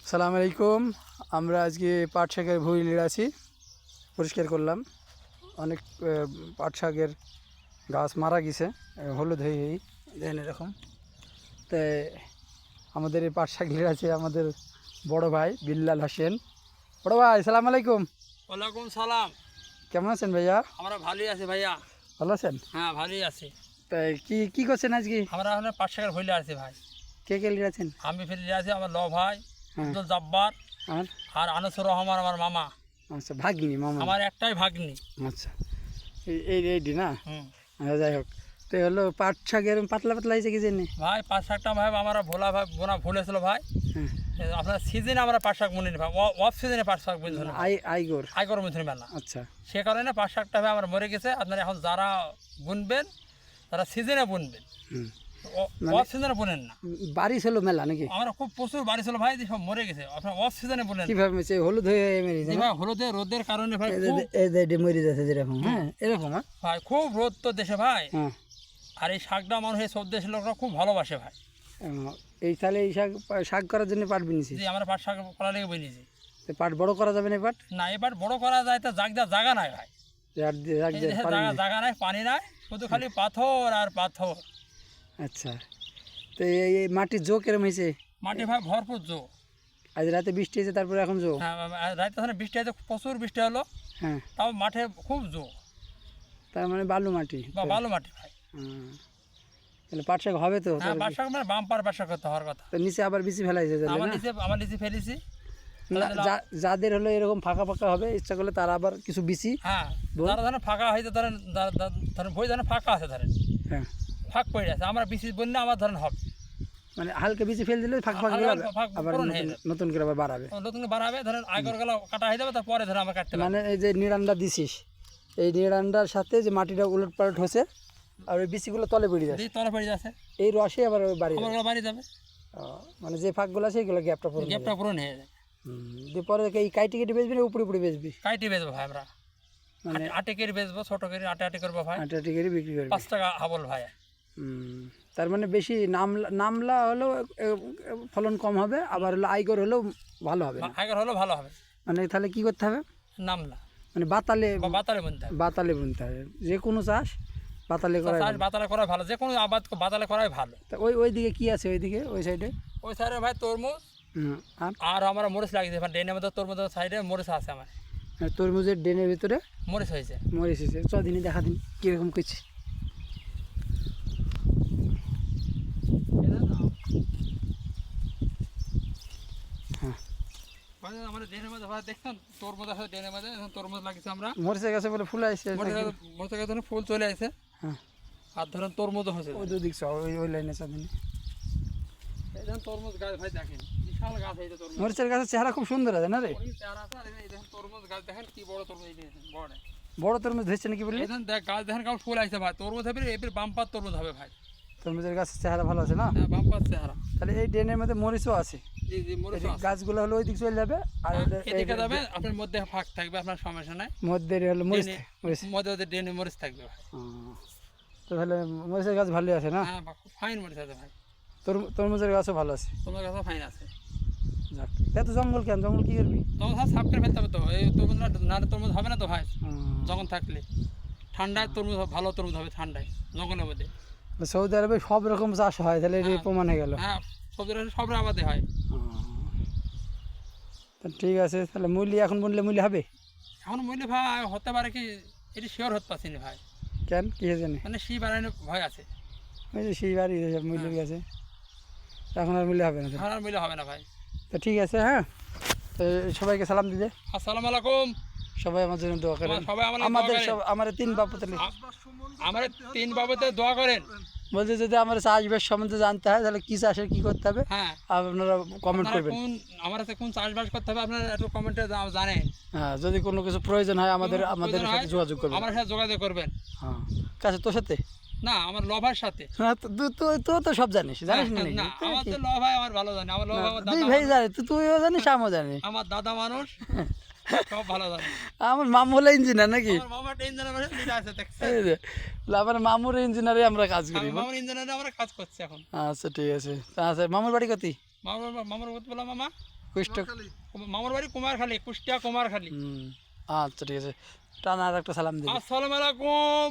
সালাম আলাইকুম। আমরা আজকে পাট শাকের ভুঁই লিড়াছি, পরিষ্কার করলাম। অনেক পাট শাকের গাছ মারা গেছে, হলুদ হয়ে দেখেন এরকম। তাই আমাদের এই পাট শাক লিড়াছে আমাদের বড় ভাই বিল্লাল হোসেন। বড় ভাই সালাম আলাইকুম। ওয়ালাইকুম সালাম। কেমন আছেন ভাইয়া? আমরা ভালোই আছি ভাইয়া। ভালো আছেন? হ্যাঁ ভালোই আছি। তাই কি কি করছেন আজকে? আমরা এখন পাট শাকের হইলে আছি ভাই। কে কে লিড়াছেন? আমি ফেলে আছি, আমার ল ভাই হ্যাঁ। আব্দুল জব্বার আর আর আনিসুর রহমান আমার মামা। আচ্ছা, ভাগ্নি মামা? আমার একটাই ভাগ্নি। আচ্ছা, এইটি না? হুম। যাই হোক, তো হলো পাট শাকের পাতলা পাতলা হয়েছে কি জানি ভাই পাট শাকটা ভাই আমরা ভোলা ভাই বোনা ভুলেছিল ভাই। হ্যাঁ। আপনার সিজনে আমরা পাট শাক বুনি ভাই, অফ সিজনে পাট শাক বুঝছেন আইগর। আইগর বুঝছেন মেলা। আচ্ছা, সে কারণে পাট শাকটা ভাই আমার মরে গেছে। আপনারা এখন যারা বুনবেন তারা সিজনে বুনবেন, হুম। অফ সিজনে বুনেন না। বাড়ি ছিল মেলা নাকি? আমরা খুব প্রচুর বাড়ি ছিল ভাই, সব মরে গেছে। আপনার অফ সিজনে বুনেন। কিভাবে মেরেছে? হলুদ হয়ে মেরেছে? ভাই হলুদে রোদের কারণে ভাই মরে যাচ্ছে যেরকম। হ্যাঁ, এরকম। ভাই খুব রোদ তো দেশে ভাই। হ্যাঁ। আর এই শাকটা মানুষের সব দেশের লোকরা খুব ভালোবাসে ভাই। এই তাহলে এই শাক শাক করার জন্য পাট বিনিছি? যে আমরা পাট শাক করা লেগে বনিছি। পাট বড় করা যাবে না? পাট না, এবার বড় করা যায় তো জায়গা নাই ভাই। জায়গা নাই, পানি নাই, শুধু খালি পাথর আর পাথর। আচ্ছা, তো এই মাটির জো কেরম হয়েছে? মাটি ভাই ভরপুর জো। আজ রাতে বৃষ্টি হয়েছে, তারপরে এখন জো? হ্যাঁ, রাতে বৃষ্টি হয়েছে, প্রচুর বৃষ্টি হলো। হ্যাঁ। তাও মাঠে খুব জো। তার মানে বালু মাটি বা বালু মাটি ভাই। তাহলে পাট শাক হবে তো? হ্যাঁ, পাট শাক মানে বাম্পার পাট শাক করতে হওয়ার কথা। তো নিচে আবার বিচি ফেলাইছে? আমার নিচে ফেলেছি। যাদের হলো এরকম ফাঁকা ফাঁকা হবে, ইচ্ছা করলে তারা আবার কিছু বিচি। হ্যাঁ, যারা ধরেন ফাঁকা হয়েছে, ধরেন বই ধরেন ফাঁকা আছে, ধরেন হ্যাঁ ফাঁক পড়ে আছে, আমরা বিচি বললে আমার ধরেন হবে। মানে হালকা বিচি ফেল দিলে ফাঁক ফাঁক আবার নতুন করে আবার বাড়াবে। নতুন বাড়াবে, ধরেন আগর গেল কাটা হয়ে যাবে, তারপরে ধরেন আমরা কাটতে মানে এই যে নিড়ান্ডা দিছিস, এই নিড়ান্ডার সাথে যে মাটিটা উলট পালট হচ্ছে আর ওই বিচিগুলো তলে পড়ে যাচ্ছে, তলে পড়ে যাচ্ছে, এই রসে আবার বাড়ি যাবে। মানে যে ফাঁকগুলো আছে এগুলো গ্যাপটা পূরণ হয়ে যায়। দিয়ে পরে এই কাইটি কেটে বেচবি না উপরে উপরে বেচবি? কাইটি বেচবো ভাই আমরা, মানে আটে কেটে বেচবো, ছোট করে আটে করবো ভাই, আটে কেটে বিক্রি করবি 5 টাকা হাবল ভাই। তার মানে বেশি নামলা হলেও ফলন কম হবে, আবার হলো আইগর হলেও ভালো হবে? আগর হলেও ভালো হবে। মানে তাহলে কি করতে হবে? নামলা মানে বাতালে বুনতে হবে। বাতালে বুনতে হবে, যে কোনো চাষ বাতালে করা ভালো, যে কোনো আবাদ বাতালে করাই ভালো। ওই দিকে কি আছে? ওইদিকে ওই সাইডে ভাই তরমুজ আর আমরা মরিচ লাগিয়েছি। ড্রেনের মধ্যে তরমুজ সাইডে মরিচ আছে আমার। তরমুজের ড্রেনের ভিতরে মরিচ হয়েছে। মরিচ হয়েছে? দিনে দেখা দিন কিরকম করছি। আমাদের ড্রেনের মধ্যে ভাই দেখছেন তরমুজ আছে, ড্রেনের মধ্যে তরমুজ লাগিয়েছি আমরা। মরিচের গাছে বলে ফুল আসছে? মরিচের গাছে ফুল চলে আসছে। হ্যাঁ। আর ধরেন তরমুজ হয়েছে ওই দিক ওই লাইনে চাঁদিনে তরমুজ গাছ ভাই দেখেন, বিশাল গাছ হয়েছে তরমুজ। মরিচের গাছের চেহারা খুব সুন্দর আছে না রে? চেহারা আছে। আর এই দেখেন তরমুজ গাছ দেখেন কি বড় তরমুজ, এই দেখেন বড় তরমুজ ধরছে নাকি বললি? গাছ দেখেন কেমন ফুল আসছে ভাই। তরমুজ হবে, এবার বাম্পার তরমুজ হবে ভাই। তরমুজের গাছের চেহারা ভালো আছে না? হ্যাঁ, বাম্পার চেহারা। তাহলে এই ড্রেনের মধ্যে মরিচও আছে? গাছগুলো হলো ওই দিক চলে যাবে আর এদিকে যাবে, আপনার মধ্যে ফাঁক থাকবে, আপনার সমস্যা নাই। মধ্যে হলো মরিচ, মধ্যে ড্রেনে মরিচ থাকবে ভাই। তো তাহলে মরিচের গাছ ভালোই আছে না? হ্যাঁ, ফাইন মরিচ আছে ভাই। তরমুজের গাছও ভালো আছে? তোমার গাছও ফাইন আছে। যাক, এত জঙ্গল কেন? জঙ্গল কি করবি? তরমুজ সাফ করে ফেলতে হবে তো। এই তরমুজ না তরমুজ হবে না তো ভাই। যখন থাকলে ঠান্ডায় তরমুজ ভালো তরমুজ হবে, ঠান্ডায় জঙ্গলের মধ্যে। সৌদি আরবে সব রকম চাষ হয়, তাহলে এটা প্রমাণ হয়ে গেল। হ্যাঁ, সব আবাদে হয়। ঠিক আছে, তাহলে মূল্য এখন বললে মূল্য হবে? এখন মূল্য ভাই হতে পারে কি, এটি শিওর হতে পারছি না ভাই। কেন, কি জানি? মানে শি বাড়ানোর ভয় আছে। ওই যে সেই বাড়ি মূল্য গেছে, এখন আর মূল্য হবে না। এখন আর মূল্য হবে না ভাই। তো ঠিক আছে, হ্যাঁ, তো সবাইকে সালাম দিলে। আসসালামু আলাইকুম। সবাই আমার জন্য দোয়া করেন। আমার 3 বাবুতে আমার 3 বাবুতে দোয়া করেন। বলছে যদি আমার চাষবাস সম্বন্ধে জানতে হয় তাহলে কি চাষের কি করতে হবে, হ্যাঁ আপনারা কমেন্ট করবেন। আমার সাথে কোন চাষবাস করতে হবে আপনারা একটু কমেন্টে জানেন। হ্যাঁ, যদি কোনো কিছু প্রয়োজন হয় আমাদের সাথে যোগাযোগ করবেন। আমার সাথে যোগাযোগ করবেন। হ্যাঁ, কাছে তোর সাথে না, আমার লভার সাথে। হ্যাঁ, তুই তো সব জানিস না, না? আমার তো লভাই আমার ভালো জানে। আমার লভাই আমার দাদা। তুই ভাই জানিস, তুইও জানিস, আমিও জানি। আমার দাদা মানুষ সব ভালো জানে। আমার মামু হলো ইঞ্জিনিয়ার নাকি? আমার মামা ইঞ্জিনিয়ার লিডার আছে, দেখছেন? আমার মামুর ইঞ্জিনিয়ারে আমরা কাজ করি। মামুর ইঞ্জিনিয়ারে আমরা কাজ করছি এখন। আচ্ছা, ঠিক আছে। আচ্ছা, মামুর বাড়ি কতি? মামুর কথা বলা মামা কুষ্ঠ মামার বাড়ি কুমারখালী, কুষ্টিয়া কুমারখালী। আচ্ছা ঠিক আছে, টানা আর একটা সালাম দিন। আসসালামু আলাইকুম।